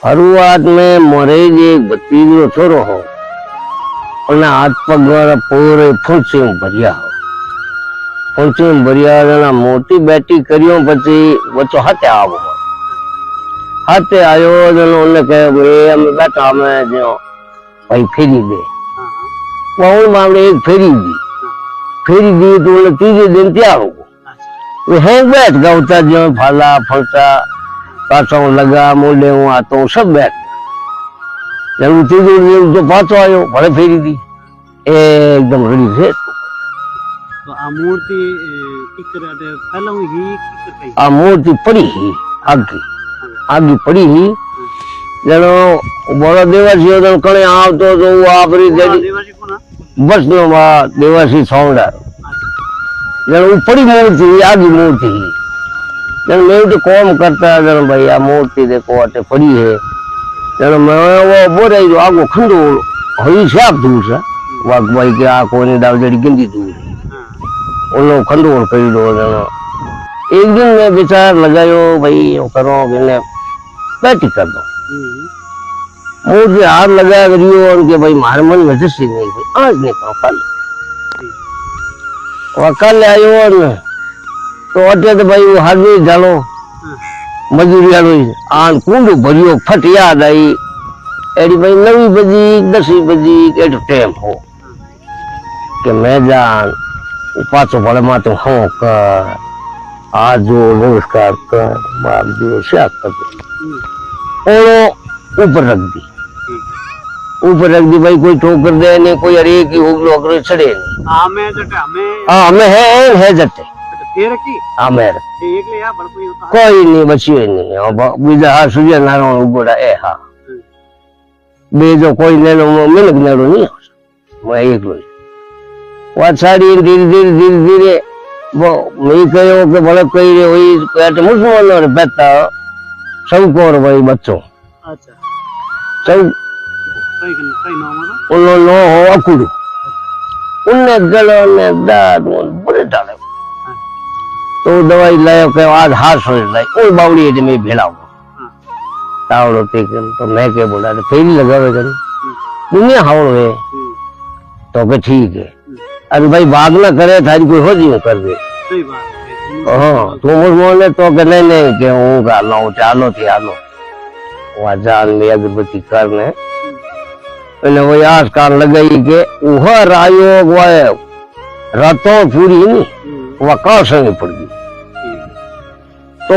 शुरुआत में मोरे जी एक भतीजो छोरो हो हाथ पग वाला पूरे फूंसी भरिया हो फूंसी भरिया जना मोटी बेटी करियो पछी बच्चो हाथे आवो हाथे आयो जनो उन्हें कहे भाई हम बैठा हमें जो भाई फेरी दे वो मामले एक फेरी दी तो उन्हें तीसरे दिन तैयार हो वो है बैठ गया उतर जो फाला फलसा पासों लगा मोले हूँ आतो सब बैठ जब तीसरे दिन जो पाछो आयो भले फेरी दी एकदम रेडी थे तो आ मूर्ति किकर फैला हुई ही किकर कई आ मूर्ति पड़ी ही आगे पड़ी ही जनो बड़ा देवासी होता कणे आवतो तो वो आपरी देवासी कोना बस नो वा देवासी सौंडा जनो पड़ी मूर्ति आगे मूर्ति जनो मैं तो कॉम करता जनो भाई आ मूर्ति देखो अटे पड़ी है जनो मैं वो बोरे जो आगो खंडो होई साफ दूर सा वाक भाई के आ कोने दाव जड़ी गिंदी दूर उन खंडो कई दो जनो एक दिन मैं विचार लगायो भाई वो करो मैंने बैठी कर दो मुझे हाथ लगा करियो उनके भाई मारे मन में जैसी नहीं भाई आज नहीं करो कल आयो न तो अटे तो भाई वो हाथ में डालो मजूरी आलो आन कुंडू भरियो फट याद आई एडी भाई 9 बजी 10 बजी के टाइम हो कि मैं जान पाछो भले माते हो कर आजो नमस्कार कर बाप जो शाक कर और ऊपर रख दी भाई कोई ठोकर दे नहीं कोई अरे की होगलो अगर चढ़े नहीं हमें है जटे तेरे की मेरे एक ले या बड़ कोई होता कोई नहीं बची नहीं अब बीजा हा सूर्य नारायण उगोड़ा ए हा बेजो कोई नेलो मिलक नेलो नहीं मैं एक लो वो साड़ी धीरे वो मैं कहो कि भले कही रे वही पेट मुसलमान और बेटा सब को भाई बच्चों अच्छा सब कई नाम है उन्नो नो हो अकुड़ उन्ने गलो ने दांत बड़े डाले तो दवाई लायो के आज हाथ हो लाई ओए बावड़ी है मैं भेलाओ तावड़ो ते तो मैं के बोला तो फेरी लगावे कर दुनिया हावड़ है तो के ठीक है अरे भाई भाग ना करे थारी कोई हो जी कर दे सही बात है हां तो मोले तो के नहीं के हूं का लो चालो थी आलो वा जान में अगरबत्ती करने पहले वो आस कान लगाई के उह रायो वो रातों पूरी नहीं वो का संग पड़ गई तो